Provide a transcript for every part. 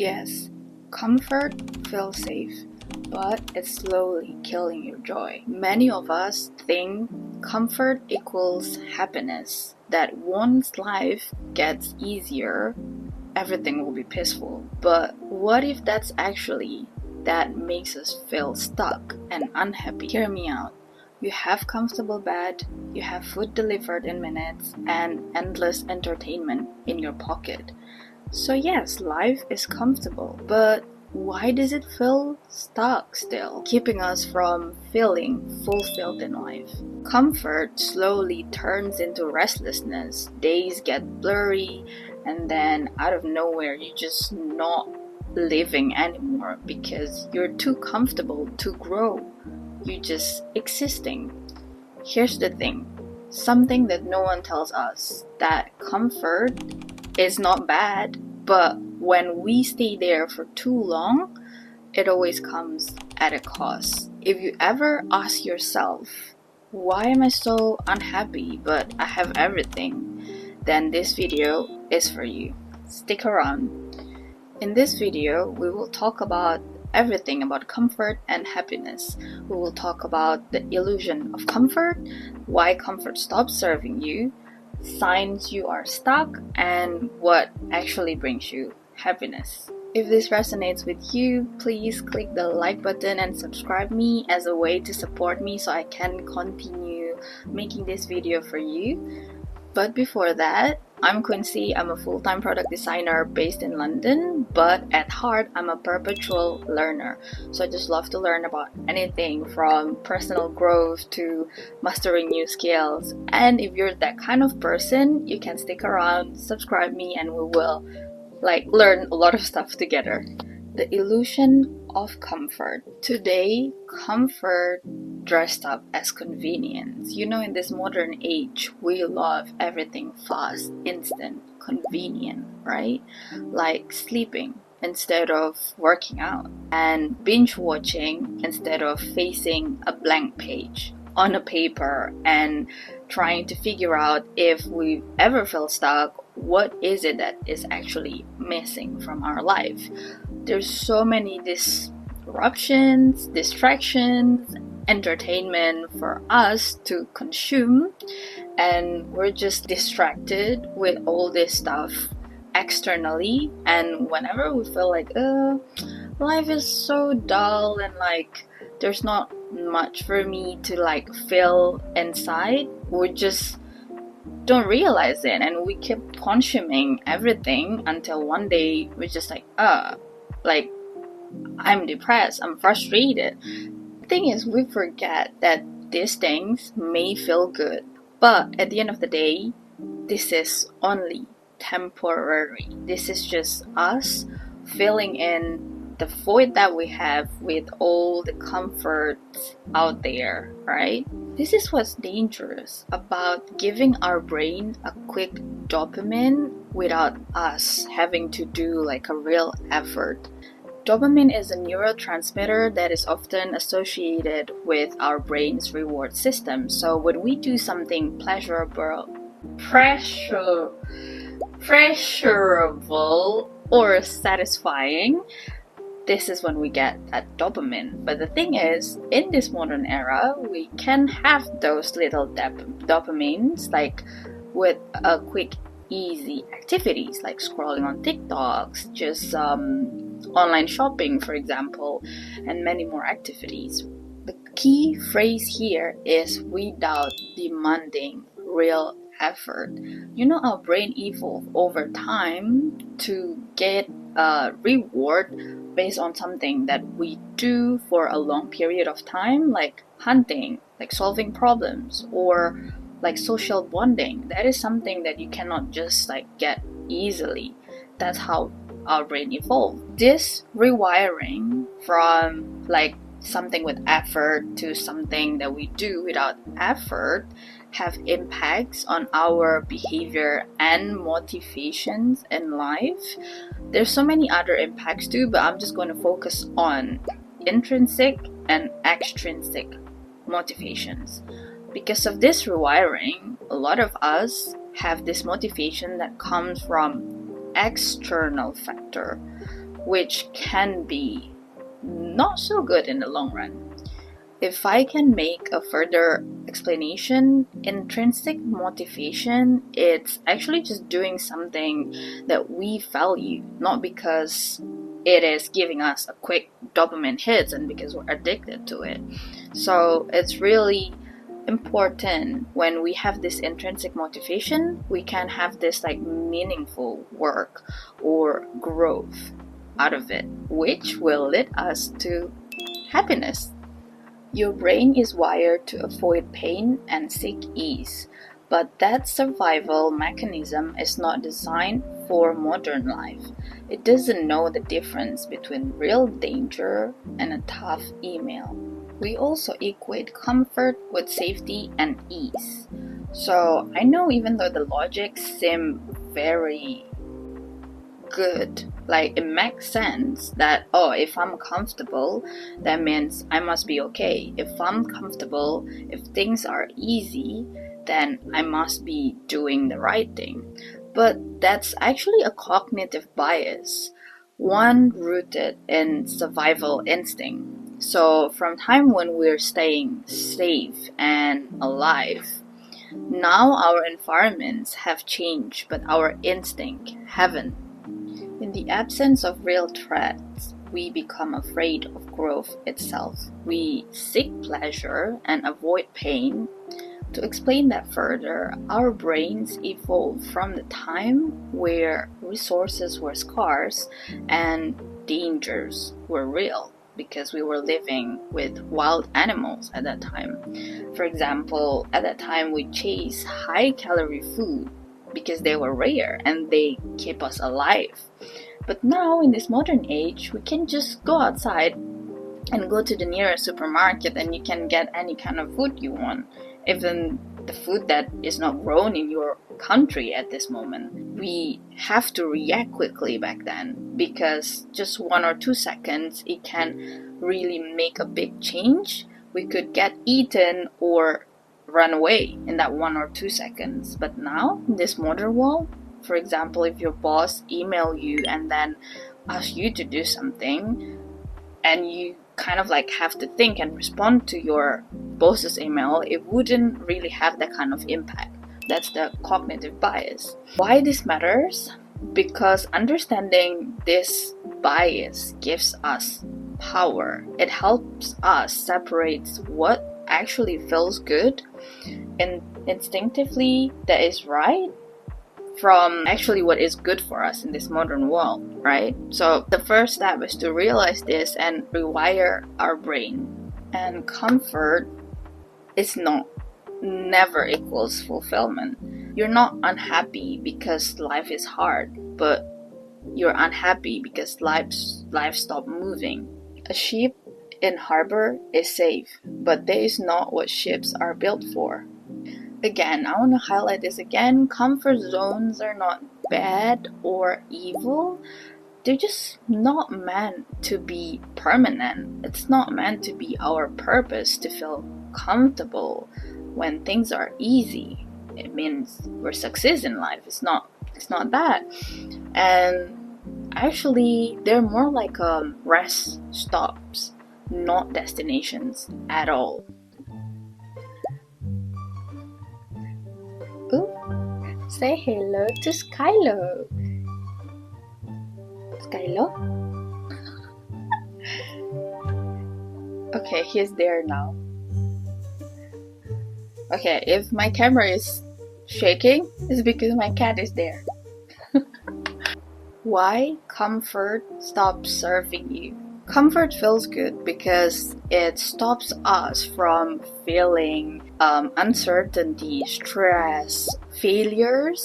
Yes, comfort feels safe, but it's slowly killing your joy. Many of us think comfort equals happiness, that once life gets easier, everything will be peaceful. But what if that's actually that makes us feel stuck and unhappy? Hear me out. You have comfortable bed, you have food delivered in minutes, and endless entertainment in your pocket. So yes, life is comfortable, but why does it feel stuck still, keeping us from feeling fulfilled in life? Comfort slowly turns into restlessness. Days get blurry, and then out of nowhere, you're just not living anymore because you're too comfortable to grow. You're just existing. Here's the thing, something that no one tells us, that comfort is not bad, but when we stay there for too long, it always comes at a cost. If you ever ask yourself, why am I so unhappy but I have everything? Then this video is for you. Stick around. In this video, we will talk about everything about comfort and happiness. We will talk about the illusion of comfort, why comfort stops serving you, signs you are stuck, and what actually brings you happiness. If this resonates with you, please click the like button and subscribe me as a way to support me so I can continue making this video for you. But before that, I'm Quincy. I'm a full-time product designer based in London, but at heart, I'm a perpetual learner. So I just love to learn about anything from personal growth to mastering new skills. And if you're that kind of person, you can stick around, subscribe me, and we will learn a lot of stuff together. The illusion of comfort. Today, comfort dressed up as convenience. You know, in this modern age, we love everything fast, instant, convenient, right? Like sleeping instead of working out, and binge watching instead of facing a blank page on a paper and trying to figure out if we ever feel stuck, what is it that is actually missing from our life. There's so many disruptions, distractions, entertainment for us to consume, and we're just distracted with all this stuff externally. And whenever we feel like life is so dull and there's not much for me to feel inside, we just don't realize it, and we keep consuming everything until one day we're just I'm depressed, I'm frustrated. The thing is, we forget that these things may feel good, but at the end of the day, this is only temporary. This is just us filling in the void that we have with all the comforts out there, right? This is what's dangerous about giving our brain a quick dopamine without us having to do a real effort. Dopamine is a neurotransmitter that is often associated with our brain's reward system. So when we do something pleasurable or satisfying, this is when we get that dopamine. But the thing is, in this modern era, we can have those little dopamines with a quick, easy activities like scrolling on TikToks, just online shopping, for example, and many more activities. The key phrase here is without demanding real effort. You know, our brain evolved over time to get a reward based on something that we do for a long period of time, like hunting, like solving problems, or social bonding. That is something that you cannot just get easily. That's how our brain evolved. This rewiring from something with effort to something that we do without effort have impacts on our behavior and motivations in life. There's so many other impacts too, but I'm just going to focus on intrinsic and extrinsic motivations. Because of this rewiring, a lot of us have this motivation that comes from external factor. which can be not so good in the long run. If I can make a further explanation, intrinsic motivation, it's actually just doing something that we value, not because it is giving us a quick dopamine hit and because we're addicted to it. So it's really important when we have this intrinsic motivation, we can have this like meaningful work or growth out of it, which will lead us to happiness. Your brain is wired to avoid pain and seek ease, but that survival mechanism is not designed for modern life. It doesn't know the difference between real danger and a tough email. We also equate comfort with safety and ease. So I know even though the logic seems very good, like it makes sense that if I'm comfortable, that means I must be okay. If I'm comfortable, if things are easy, then I must be doing the right thing. But that's actually a cognitive bias, one rooted in survival instinct. So from time when we're staying safe and alive, now our environments have changed, but our instinct haven't. In the absence of real threats, we become afraid of growth itself. We seek pleasure and avoid pain. To explain that further, our brains evolved from the time where resources were scarce and dangers were real, because we were living with wild animals at that time. For example, at that time we chased high-calorie food because they were rare and they keep us alive. But now in this modern age, we can just go outside and go to the nearest supermarket and you can get any kind of food you want, even the food that is not grown in your country at this moment. We have to react quickly back then, because just 1 or 2 seconds it can really make a big change. We could get eaten or run away in that 1 or 2 seconds. But now, in this modern world, for example, if your boss email you and then ask you to do something, and you kind of like have to think and respond to your boss's email, it wouldn't really have that kind of impact. That's the cognitive bias. Why this matters? Because understanding this bias gives us power. It helps us separate what actually feels good and instinctively that is right from actually what is good for us in this modern world, right? So the first step is to realize this and rewire our brain. And comfort is never equals fulfillment. You're not unhappy because life is hard, but you're unhappy because life stopped moving. A ship in harbor is safe, but that is not what ships are built for. Again, I want to highlight this again. Comfort zones are not bad or evil. They're just not meant to be permanent. It's not meant to be our purpose to feel comfortable when things are easy. It means we're success in life. It's not that. And actually, they're more like rest stops, not destinations at all. Ooh, say hello to Skylo. Skylo? Okay, he's there now. Okay, if my camera is shaking, it's because my cat is there. Why comfort stops serving you? Comfort feels good because it stops us from feeling uncertainty, stress, failures.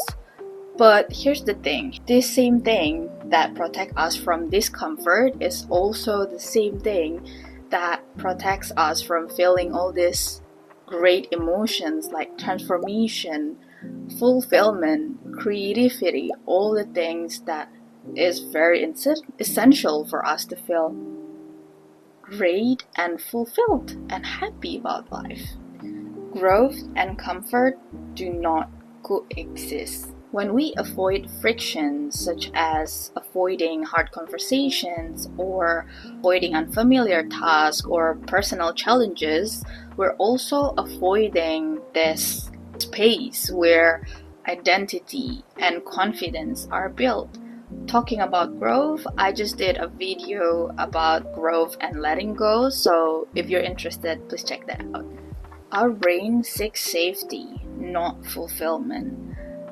But here's the thing, this same thing that protects us from discomfort is also the same thing that protects us from feeling all these great emotions like transformation, fulfillment, creativity, all the things that is very essential for us to feel great and fulfilled and happy about life. Growth and comfort do not coexist. When we avoid frictions such as avoiding hard conversations or avoiding unfamiliar tasks or personal challenges, we're also avoiding this space where identity and confidence are built. Talking about growth, I just did a video about growth and letting go, so if you're interested, please check that out. Our brain seeks safety, not fulfillment.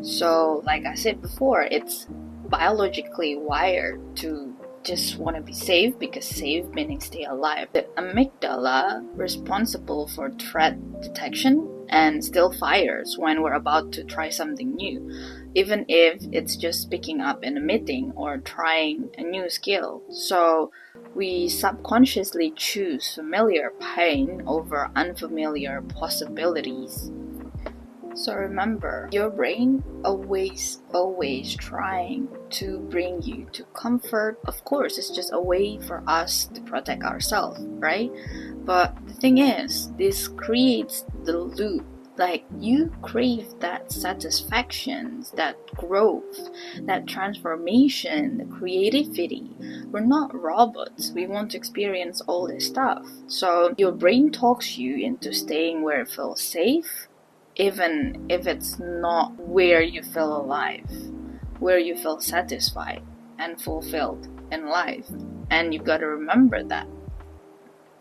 So, like I said before, it's biologically wired to just want to be safe because safe meaning stay alive. The amygdala, responsible for threat detection, and still fires when we're about to try something new, even if it's just picking up in a meeting or trying a new skill. So we subconsciously choose familiar pain over unfamiliar possibilities. So remember, your brain always trying to bring you to comfort. Of course, it's just a way for us to protect ourselves, right? But the thing is, this creates the loop. Like, you crave that satisfaction, that growth, that transformation, the creativity. We're not robots. We want to experience all this stuff. So your brain talks you into staying where it feels safe, even if it's not where you feel alive, where you feel satisfied and fulfilled in life. And you've got to remember that.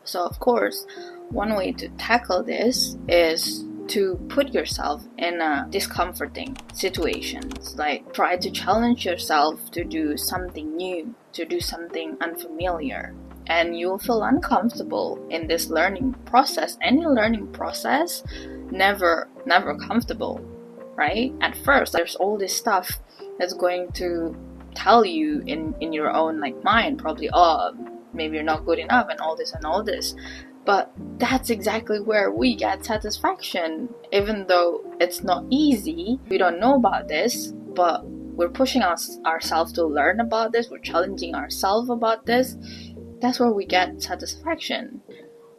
So of course, one way to tackle this is to put yourself in a discomforting situations. Like, try to challenge yourself to do something new, to do something unfamiliar. And you'll feel uncomfortable in this learning process. Any learning process, never comfortable, right? At first, there's all this stuff that's going to tell you in your own mind, probably, oh, maybe you're not good enough and all this. But that's exactly where we get satisfaction. Even though it's not easy, we don't know about this, but we're pushing ourselves to learn about this, we're challenging ourselves about this. That's where we get satisfaction.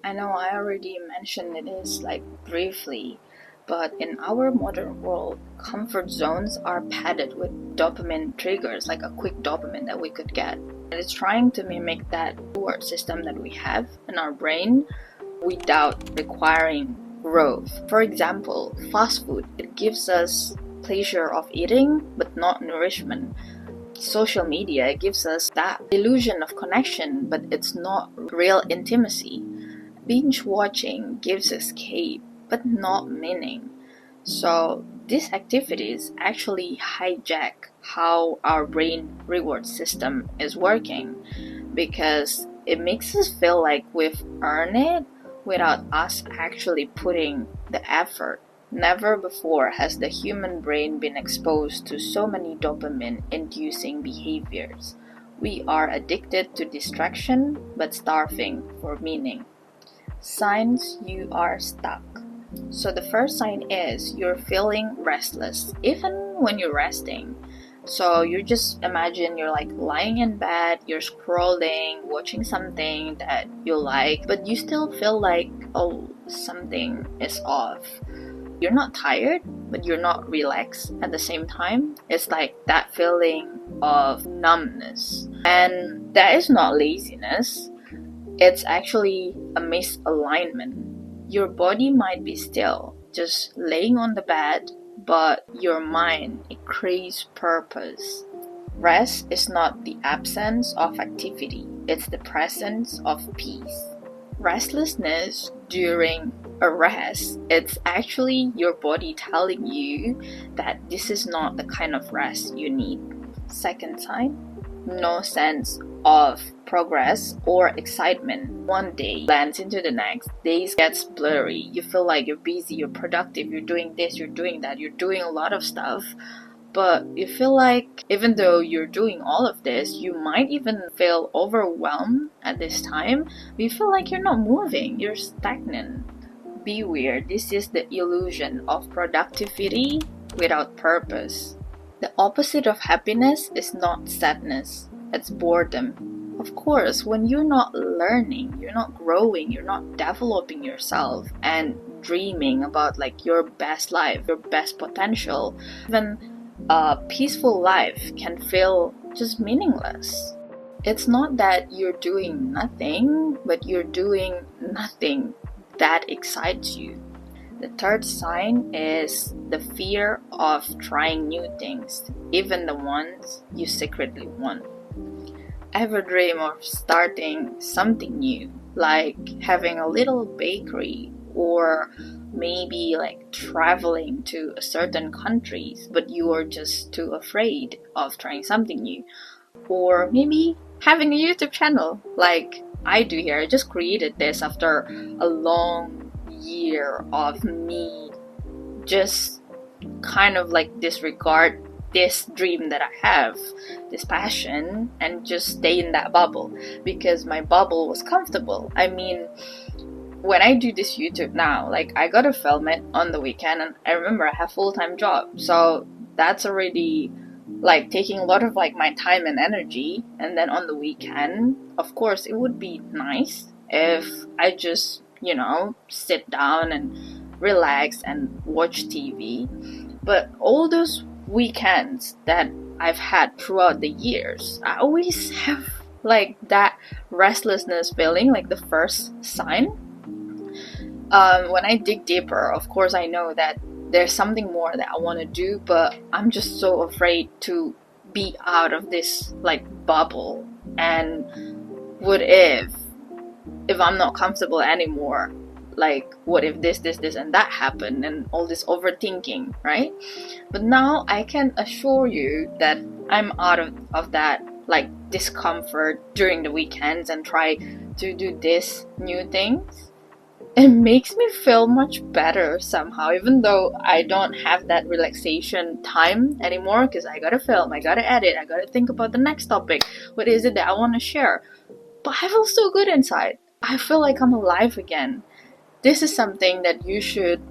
I know I already mentioned this briefly, but in our modern world, comfort zones are padded with dopamine triggers, like a quick dopamine that we could get. And it's trying to mimic that reward system that we have in our brain without requiring growth. For example, fast food, it gives us pleasure of eating, but not nourishment. Social media gives us that illusion of connection, but it's not real intimacy. Binge watching gives escape, but not meaning. So these activities actually hijack how our brain reward system is working, because it makes us feel like we've earned it without us actually putting the effort. Never before has the human brain been exposed to so many dopamine-inducing behaviors. We are addicted to distraction, but starving for meaning. Signs you are stuck. So the first sign is you're feeling restless, even when you're resting. So you just imagine you're lying in bed, you're scrolling, watching something that you like, but you still feel like, oh, something is off. You're not tired, but you're not relaxed at the same time. It's like that feeling of numbness. And that is not laziness. It's actually a misalignment. Your body might be still, just laying on the bed, but your mind, it craves purpose. Rest is not the absence of activity, it's the presence of peace. Restlessness during a rest, it's actually your body telling you that this is not the kind of rest you need. Second sign, no sense of progress or excitement. One day blends into the next, days gets blurry, you feel like you're busy, you're productive, you're doing this, you're doing that, you're doing a lot of stuff, but you feel like even though you're doing all of this, you might even feel overwhelmed at this time. You feel like you're not moving, you're stagnant. Beware, this is the illusion of productivity without purpose. The opposite of happiness is not sadness, it's boredom. Of course, when you're not learning, you're not growing, you're not developing yourself and dreaming about your best life, your best potential, even a peaceful life can feel just meaningless. It's not that you're doing nothing, but you're doing nothing that excites you. The third sign is the fear of trying new things, even the ones you secretly want. Ever dream of starting something new, like having a little bakery, or maybe like traveling to certain countries, but you are just too afraid of trying something new? Or maybe having a YouTube channel like I do here. I just created this after a long year of me just kind of like disregard this dream that I have, this passion, and just stay in that bubble because my bubble was comfortable. I mean, when I do this YouTube now, like I gotta film it on the weekend, and I remember I have full-time job, so that's already like taking a lot of like my time and energy. And then on the weekend, of course, it would be nice if I just, sit down and relax and watch TV. But all those weekends that I've had throughout the years, I always have like that restlessness feeling, like the first sign. When I dig deeper, of course, I know that there's something more that I want to do, but I'm just so afraid to be out of this like bubble. And what if I'm not comfortable anymore? Like, what if this, and that happened, and all this overthinking, right? But now I can assure you that I'm out of that like discomfort during the weekends and try to do this new things. It makes me feel much better somehow, even though I don't have that relaxation time anymore because I gotta film, I gotta edit, I gotta think about the next topic. What is it that I want to share? But I feel so good inside. I feel like I'm alive again. This is something that you should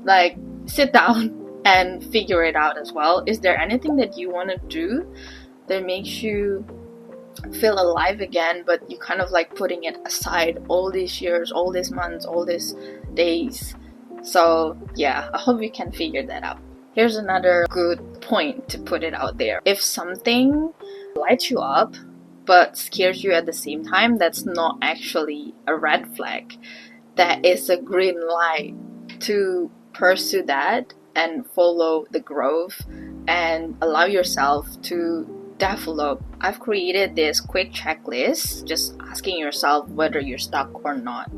like sit down and figure it out as well. Is there anything that you want to do that makes you feel alive again, but you kind of like putting it aside all these years, all these months, all these days? So yeah, I hope you can figure that out. Here's another good point to put it out there. If something lights you up but scares you at the same time, that's not actually a red flag. That is a green light to pursue that and follow the growth and allow yourself to develop. I've created this quick checklist, just asking yourself whether you're stuck or not.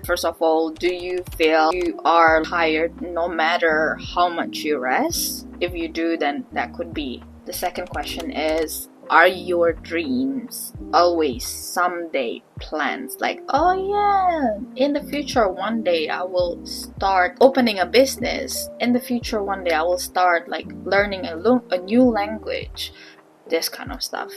First of all, do you feel you are tired no matter how much you rest? If you do, then that could be. The second question is, are your dreams always someday plans? Like, oh yeah, in the future one day I will start opening a business. In the future one day I will start like learning a new language. This kind of stuff.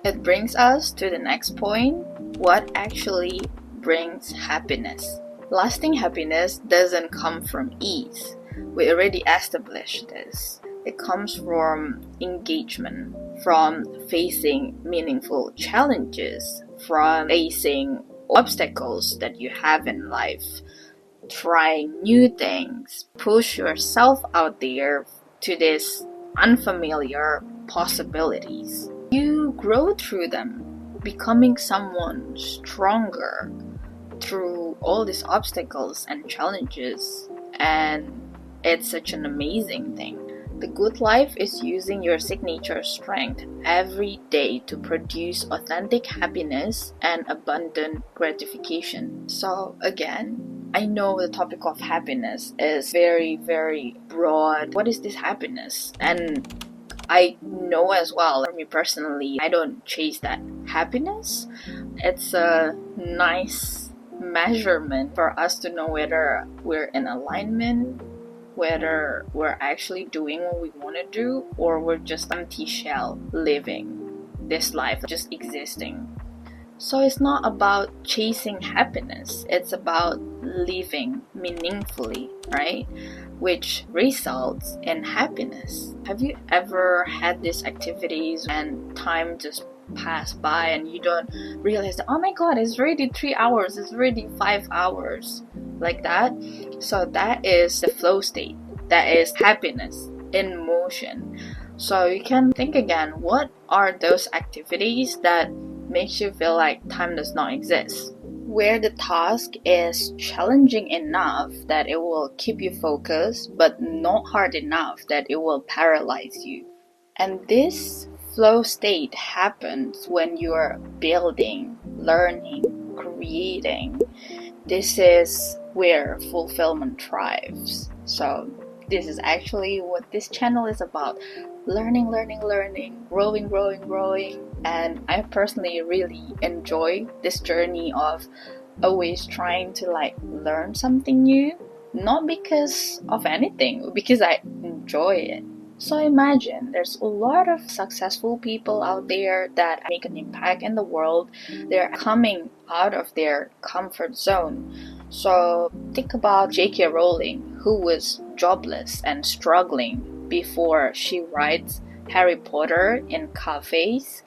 It brings us to the next point. What actually brings happiness? Lasting happiness doesn't come from ease. We already established this. It comes from engagement, from facing meaningful challenges, from facing obstacles that you have in life, trying new things, push yourself out there to this unfamiliar possibilities. You grow through them, becoming someone stronger through all these obstacles and challenges, and it's such an amazing thing. The good life is using your signature strength every day to produce authentic happiness and abundant gratification. So again, I know the topic of happiness is very, very broad. What is this happiness? And I know as well, for me personally, I don't chase that happiness. It's a nice measurement for us to know whether we're in alignment, whether we're actually doing what we want to do, or we're just empty shell living this life, just existing. So it's not about chasing happiness, it's about living meaningfully, right? Which results in happiness. Have you ever had these activities and time just pass by and you don't realize that, oh my god, it's already 3 hours, it's already 5 hours, like that? So that is the flow state. That is happiness in motion. So you can think again, what are those activities that makes you feel like time does not exist? Where the task is challenging enough that it will keep you focused, but not hard enough that it will paralyze you. And this flow state happens when you are building, learning, creating. This is where fulfillment thrives. So this is actually what this channel is about: learning, growing. And I personally really enjoy this journey of always trying to learn something new, not because of anything, because I enjoy it. So imagine there's a lot of successful people out there that make an impact in the world. They're coming out of their comfort zone. So think about J.K. Rowling, who was jobless and struggling before she writes Harry Potter in cafes.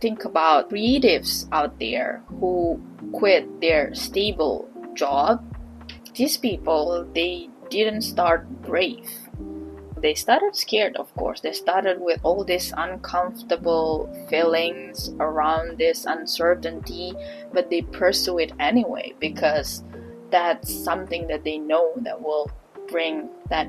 Think about creatives out there who quit their stable job. These people, they didn't start brave. They started scared, of course. They started with all these uncomfortable feelings around this uncertainty, but they pursue it anyway because that's something that they know that will bring that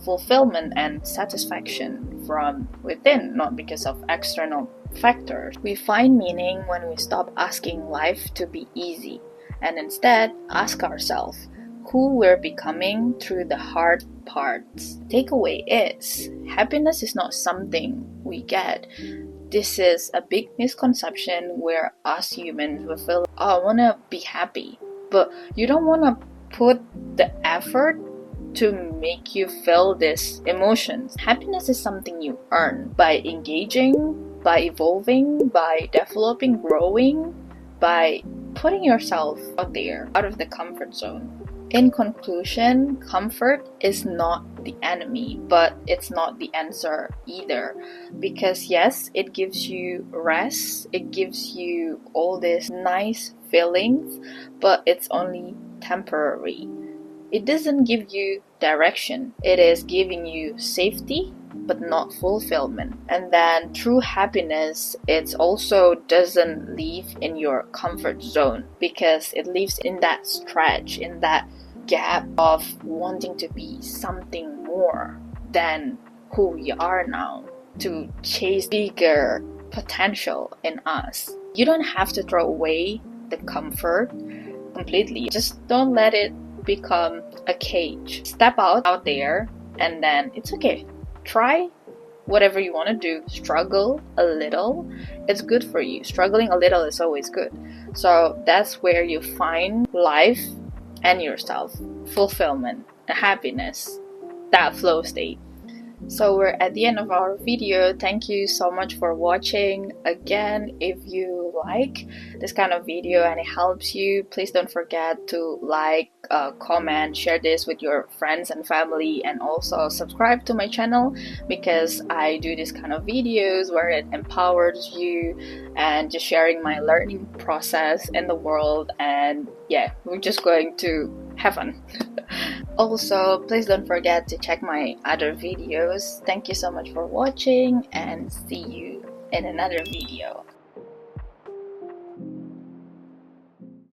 fulfillment and satisfaction from within, not because of external factors. We find meaning when we stop asking life to be easy and instead ask ourselves who we're becoming through the hard parts. Takeaway is happiness is not something we get. This is a big misconception where us humans will feel, oh, I want to be happy, but you don't want to put the effort to make you feel these emotions. Happiness is something you earn by engaging, by evolving, by developing, growing, by putting yourself out there, out of the comfort zone. In conclusion, comfort is not the enemy, but it's not the answer either. Because yes, it gives you rest, it gives you all these nice feelings, but it's only temporary. It doesn't give you direction. It is giving you safety, but not fulfillment. And then true happiness, it also doesn't live in your comfort zone because it lives in that stretch, in that gap of wanting to be something more than who we are now, to chase bigger potential in us. You don't have to throw away the comfort completely. Just don't let it become a cage. Step out there, and then it's okay. Try whatever you want to do. Struggle a little. It's good for you. Struggling a little is always good. So that's where you find life and yourself, fulfillment, happiness, that flow state. So we're at the end of our video. Thank you so much for watching. Again, if you like this kind of video and it helps you, please don't forget to like, comment, share this with your friends and family, and also subscribe to my channel because I do this kind of videos where it empowers you and just sharing my learning process in the world. And yeah, we're just going to have fun. Also, please don't forget to check my other videos. Thank you so much for watching and see you in another video.